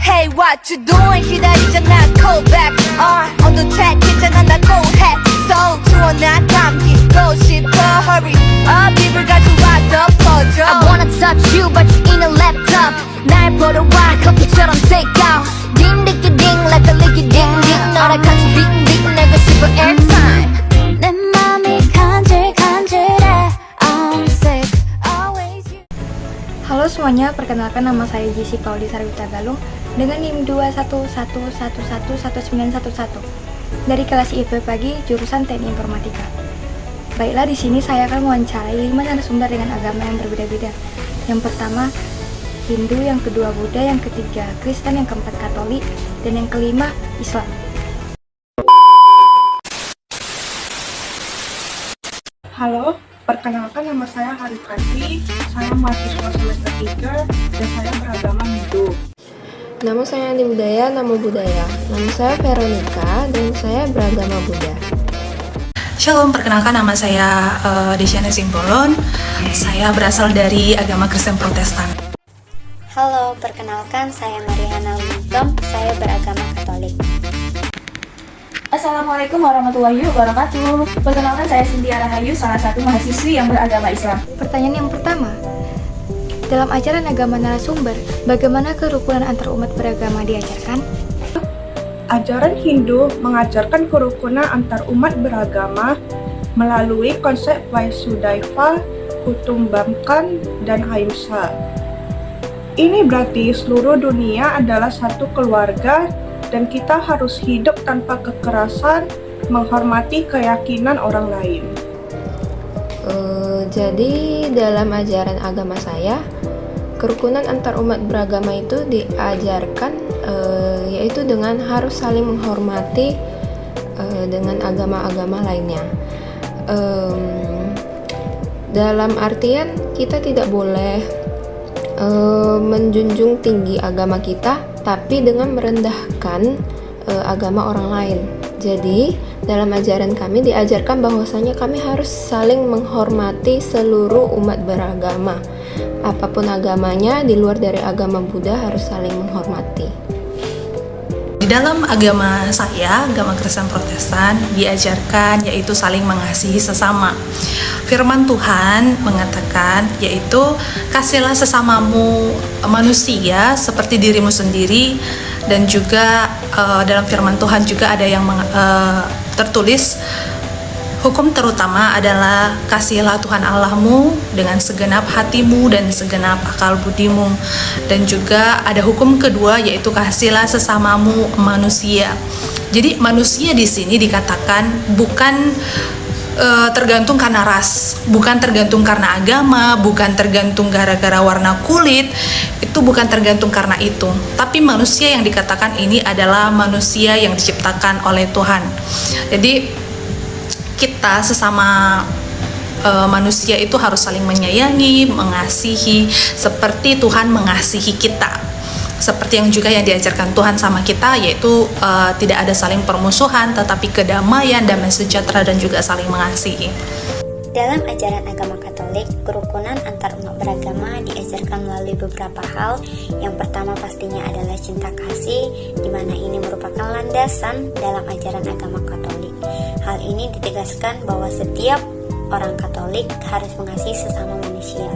Hey, what you doing? 기다리잖아, call back. On the track, 괜찮아, 나 go ahead. So, 주원아, 감기고 싶어. Hurry up, 입을 가져와, 덮어줘. I wanna touch you but you in a laptop 날 보러 와 커피처럼 take out 딩 딩 딩 like a licky ding ding 너랑 같이 빙빙 내고 싶어 airtime 내 맘이 간질간질해 I'm sick always you. Halo semuanya, perkenalkan nama saya Jisi Pauli Sarwita Galung dengan NIM 211111911 dari kelas IP Pagi jurusan Teknik Informatika. Baiklah, di sini saya akan mewawancarai 5 narasumber dengan agama yang berbeda-beda. Yang pertama Hindu, yang kedua Buddha, yang ketiga Kristen, yang keempat Katolik, dan yang kelima Islam. Halo, perkenalkan nama saya Harikati, saya mahasiswa semester 3 dan saya beragama Hindu. Nama saya Andi Budaya, nama budaya. Nama saya Veronica dan saya beragama Buddha. Shalom, perkenalkan nama saya Desiana Simbolon. Saya berasal dari agama Kristen Protestan. Halo, perkenalkan saya Mariana Wintom, saya beragama Katolik. Assalamualaikum warahmatullahi wabarakatuh. Perkenalkan saya Cynthia Rahayu, salah satu mahasiswi yang beragama Islam. Pertanyaan yang pertama, dalam ajaran agama narasumber, bagaimana kerukunan antar umat beragama diajarkan? Ajaran Hindu mengajarkan kerukunan antar umat beragama melalui konsep Vaisudhaiva, Kutumbakam, dan Ahimsa. Ini berarti seluruh dunia adalah satu keluarga dan kita harus hidup tanpa kekerasan, menghormati keyakinan orang lain. Jadi dalam ajaran agama saya, kerukunan antar umat beragama itu diajarkan yaitu dengan harus saling menghormati dengan agama-agama lainnya. Dalam artian kita tidak boleh menjunjung tinggi agama kita, tapi dengan merendahkan agama orang lain. Jadi dalam ajaran kami diajarkan bahwasanya kami harus saling menghormati seluruh umat beragama. Apapun agamanya, di luar dari agama Buddha harus saling menghormati. Di dalam agama saya, agama Kristen Protestan, diajarkan yaitu saling mengasihi sesama. Firman Tuhan mengatakan yaitu kasihilah sesamamu manusia seperti dirimu sendiri, dan juga dalam firman Tuhan juga ada yang tertulis hukum terutama adalah kasihilah Tuhan Allahmu dengan segenap hatimu dan segenap akal budimu. Dan juga ada hukum kedua yaitu kasihilah sesamamu manusia. Jadi manusia di sini dikatakan bukan tergantung karena ras, bukan tergantung karena agama, bukan tergantung gara-gara warna kulit, itu bukan tergantung karena itu. Tapi manusia yang dikatakan ini adalah manusia yang diciptakan oleh Tuhan. Jadi kita sesama manusia itu harus saling menyayangi, mengasihi seperti Tuhan mengasihi kita. Seperti yang juga yang diajarkan Tuhan sama kita, yaitu tidak ada saling permusuhan, tetapi kedamaian, damai sejahtera, dan juga saling mengasihi. Dalam ajaran agama Katolik, kerukunan antar umat beragama diajarkan melalui beberapa hal. Yang pertama pastinya adalah cinta kasih, di mana ini merupakan landasan dalam ajaran agama Katolik. Hal ini ditegaskan bahwa setiap orang Katolik harus mengasihi sesama manusia.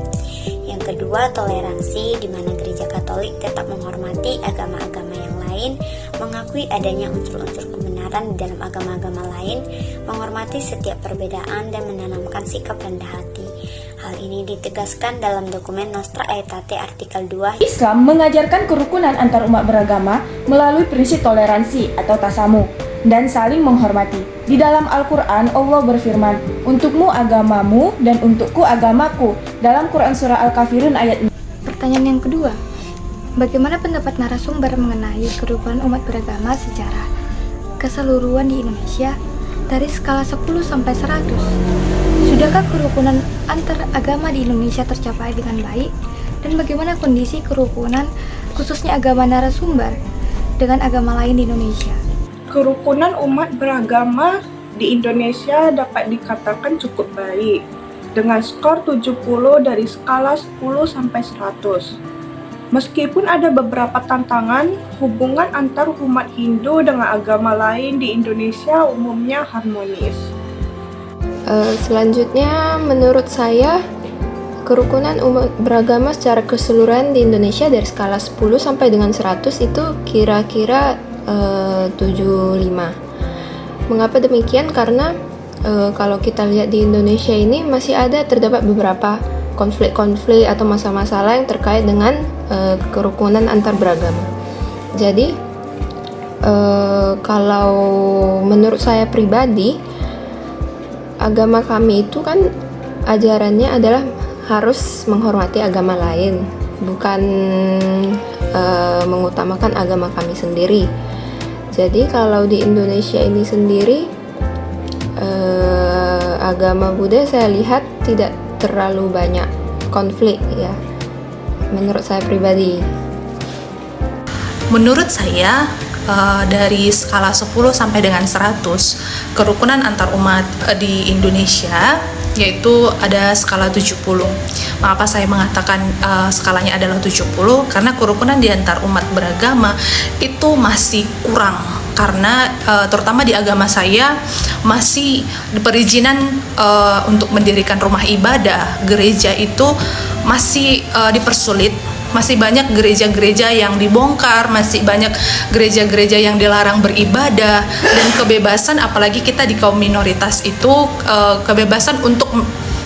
Yang kedua, toleransi, di mana gereja Katolik tetap menghormati agama-agama yang lain, mengakui adanya unsur-unsur kebenaran di dalam agama-agama lain, menghormati setiap perbedaan, dan menanamkan sikap rendah hati. Hal ini ditegaskan dalam dokumen Nostra Aetate artikel 2. Islam mengajarkan kerukunan antar umat beragama melalui prinsip toleransi atau tasamu dan saling menghormati. Di dalam Al-Quran, Allah berfirman, "Untukmu agamamu dan untukku agamaku." Dalam Quran Surah Al-Kafirun ayat 6. Pertanyaan yang kedua, bagaimana pendapat narasumber mengenai kerukunan umat beragama secara keseluruhan di Indonesia dari skala 10 sampai 100? Sudahkah kerukunan antar agama di Indonesia tercapai dengan baik? Dan bagaimana kondisi kerukunan khususnya agama narasumber dengan agama lain di Indonesia? Kerukunan umat beragama di Indonesia dapat dikatakan cukup baik, dengan skor 70 dari skala 10 sampai 100. Meskipun ada beberapa tantangan, hubungan antar umat Hindu dengan agama lain di Indonesia umumnya harmonis. Selanjutnya, menurut saya, kerukunan umat beragama secara keseluruhan di Indonesia dari skala 10 sampai dengan 100 itu kira-kira 75. Mengapa demikian? Karena kalau kita lihat di Indonesia ini masih terdapat beberapa konflik-konflik atau masalah-masalah yang terkait dengan kerukunan antar beragama. Jadi kalau menurut saya pribadi, agama kami itu kan ajarannya adalah harus menghormati agama lain, bukan mengutamakan agama kami sendiri. Jadi kalau di Indonesia ini sendiri, agama Buddha saya lihat tidak terlalu banyak konflik ya, menurut saya pribadi. Menurut saya, dari skala 10 sampai dengan 100, kerukunan antar umat di Indonesia yaitu ada skala 70. Mengapa saya mengatakan skalanya adalah 70? Karena kerukunan di antar umat beragama itu masih kurang. Karena terutama di agama saya masih perizinan untuk mendirikan rumah ibadah, gereja itu masih dipersulit. Masih banyak gereja-gereja yang dibongkar, masih banyak gereja-gereja yang dilarang beribadah, dan kebebasan, apalagi kita di kaum minoritas itu, kebebasan untuk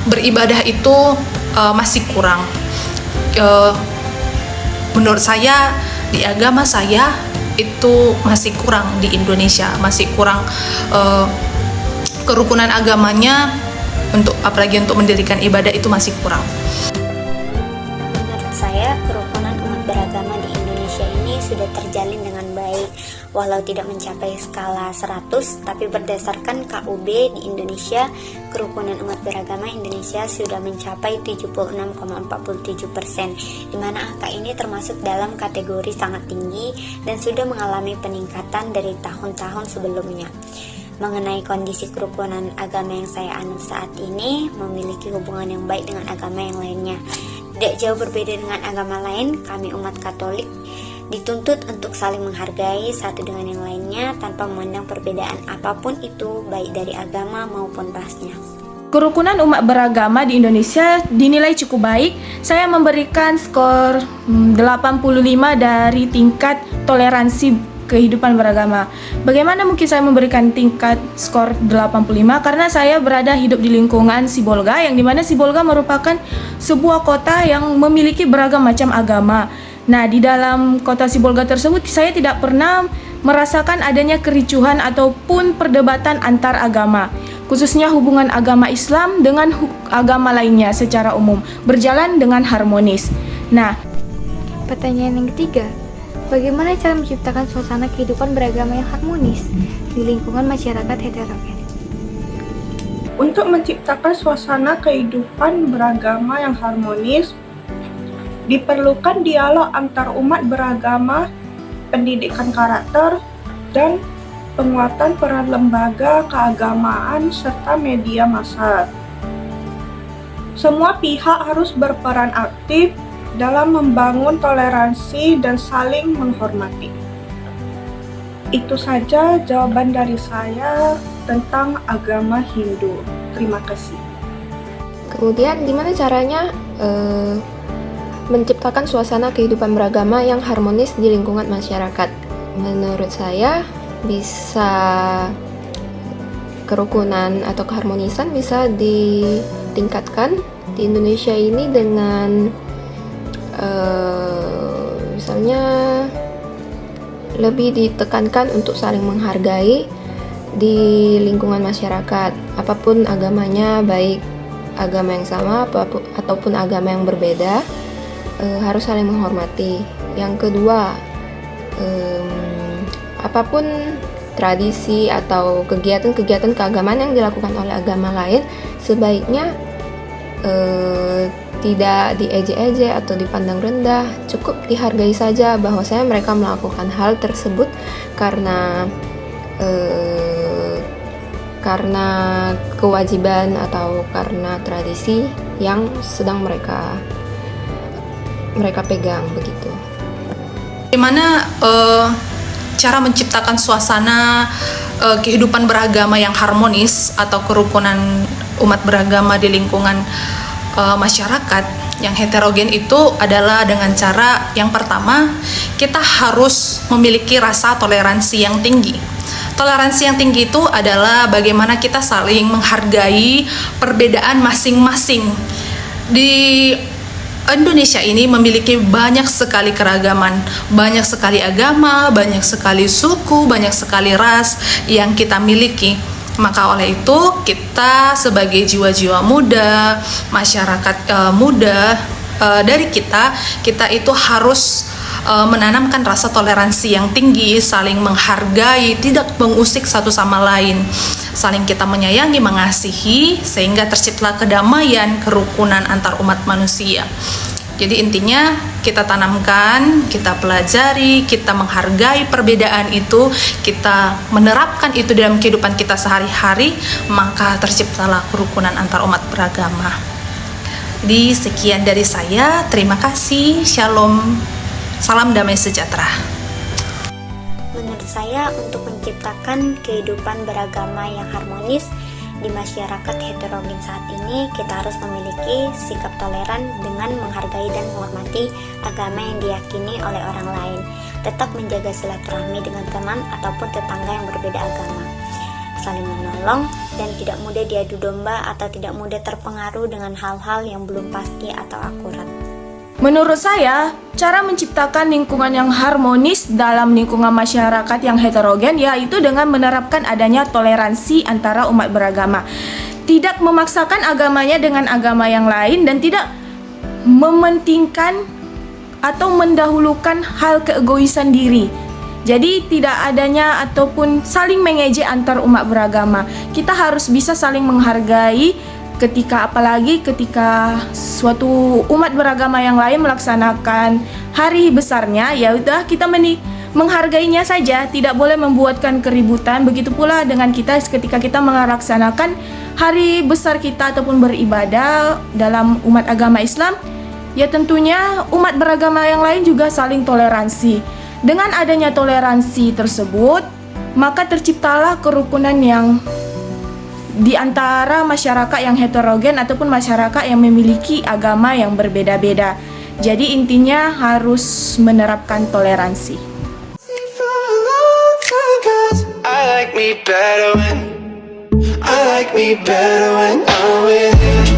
beribadah itu masih kurang. Menurut saya, di agama saya itu masih kurang di Indonesia, masih kurang kerukunan agamanya, apalagi untuk mendirikan ibadah itu masih kurang. Menurut saya, kerukunan umat beragama di Indonesia ini sudah terjalin dengan baik, walau tidak mencapai skala 100, tapi berdasarkan KUB di Indonesia, kerukunan umat beragama Indonesia sudah mencapai 76,47%, di mana angka ini termasuk dalam kategori sangat tinggi dan sudah mengalami peningkatan dari tahun-tahun sebelumnya. Mengenai kondisi kerukunan agama yang saya anut saat ini, memiliki hubungan yang baik dengan agama yang lainnya. Tidak jauh berbeda dengan agama lain, kami umat Katolik dituntut untuk saling menghargai satu dengan yang lainnya tanpa memandang perbedaan apapun itu, baik dari agama maupun rasnya. Kerukunan umat beragama di Indonesia dinilai cukup baik. Saya memberikan skor 85 dari tingkat toleransi kehidupan beragama. Bagaimana mungkin saya memberikan tingkat skor 85? Karena saya hidup di lingkungan Sibolga, yang dimana Sibolga merupakan sebuah kota yang memiliki beragam macam agama. Nah, di dalam kota Sibolga tersebut saya tidak pernah merasakan adanya kericuhan ataupun perdebatan antar agama, khususnya hubungan agama Islam dengan agama lainnya secara umum berjalan dengan harmonis. Nah, Pertanyaan yang ketiga, bagaimana cara menciptakan suasana kehidupan beragama yang harmonis di lingkungan masyarakat heterogen? Untuk menciptakan suasana kehidupan beragama yang harmonis, diperlukan dialog antar umat beragama, pendidikan karakter, dan penguatan peran lembaga keagamaan serta media massa. Semua pihak harus berperan aktif dalam membangun toleransi dan saling menghormati. Itu saja jawaban dari saya tentang agama Hindu. Terima kasih. Kemudian gimana caranya menciptakan suasana kehidupan beragama yang harmonis di lingkungan masyarakat? Menurut saya bisa kerukunan atau keharmonisan bisa ditingkatkan di Indonesia ini dengan misalnya lebih ditekankan untuk saling menghargai di lingkungan masyarakat, apapun agamanya, baik agama yang sama ataupun agama yang berbeda, harus saling menghormati. Yang kedua, apapun tradisi atau kegiatan-kegiatan keagamaan yang dilakukan oleh agama lain, sebaiknya tidak diejek-ejek atau dipandang rendah, cukup dihargai saja bahwasanya mereka melakukan hal tersebut karena kewajiban atau karena tradisi yang sedang mereka mereka pegang begitu. Bagaimana cara menciptakan suasana kehidupan beragama yang harmonis atau kerukunan umat beragama di lingkungan masyarakat yang heterogen itu adalah dengan cara yang pertama, kita harus memiliki rasa toleransi yang tinggi. Toleransi yang tinggi itu adalah bagaimana kita saling menghargai perbedaan masing-masing. Di Indonesia ini memiliki banyak sekali keragaman, banyak sekali agama, banyak sekali suku, banyak sekali ras yang kita miliki. Maka oleh itu kita sebagai jiwa-jiwa muda, masyarakat muda, dari kita itu harus menanamkan rasa toleransi yang tinggi, saling menghargai, tidak mengusik satu sama lain, saling kita menyayangi, mengasihi, sehingga terciptalah kedamaian, kerukunan antar umat manusia. Jadi intinya kita tanamkan, kita pelajari, kita menghargai perbedaan itu, kita menerapkan itu dalam kehidupan kita sehari-hari, maka terciptalah kerukunan antar umat beragama. Jadi sekian dari saya, terima kasih, shalom, salam damai sejahtera. Menurut saya, untuk menciptakan kehidupan beragama yang harmonis di masyarakat heterogen saat ini, kita harus memiliki sikap toleran dengan menghargai dan menghormati agama yang diyakini oleh orang lain, tetap menjaga silaturahmi dengan teman ataupun tetangga yang berbeda agama, saling menolong, dan tidak mudah diadu domba atau tidak mudah terpengaruh dengan hal-hal yang belum pasti atau akurat. Menurut saya, cara menciptakan lingkungan yang harmonis dalam lingkungan masyarakat yang heterogen yaitu dengan menerapkan adanya toleransi antara umat beragama. Tidak memaksakan agamanya dengan agama yang lain dan tidak mementingkan atau mendahulukan hal keegoisan diri. Jadi tidak adanya ataupun saling mengejek antar umat beragama. Kita harus bisa saling menghargai apalagi ketika suatu umat beragama yang lain melaksanakan hari besarnya, ya udah kita menghargainya saja, tidak boleh membuatkan keributan. Begitu pula dengan kita ketika kita melaksanakan hari besar kita ataupun beribadah dalam umat agama Islam, ya tentunya umat beragama yang lain juga saling toleransi. Dengan adanya toleransi tersebut, maka terciptalah kerukunan yang di antara masyarakat yang heterogen ataupun masyarakat yang memiliki agama yang berbeda-beda. Jadi intinya harus menerapkan toleransi. I like me better when I'm with you.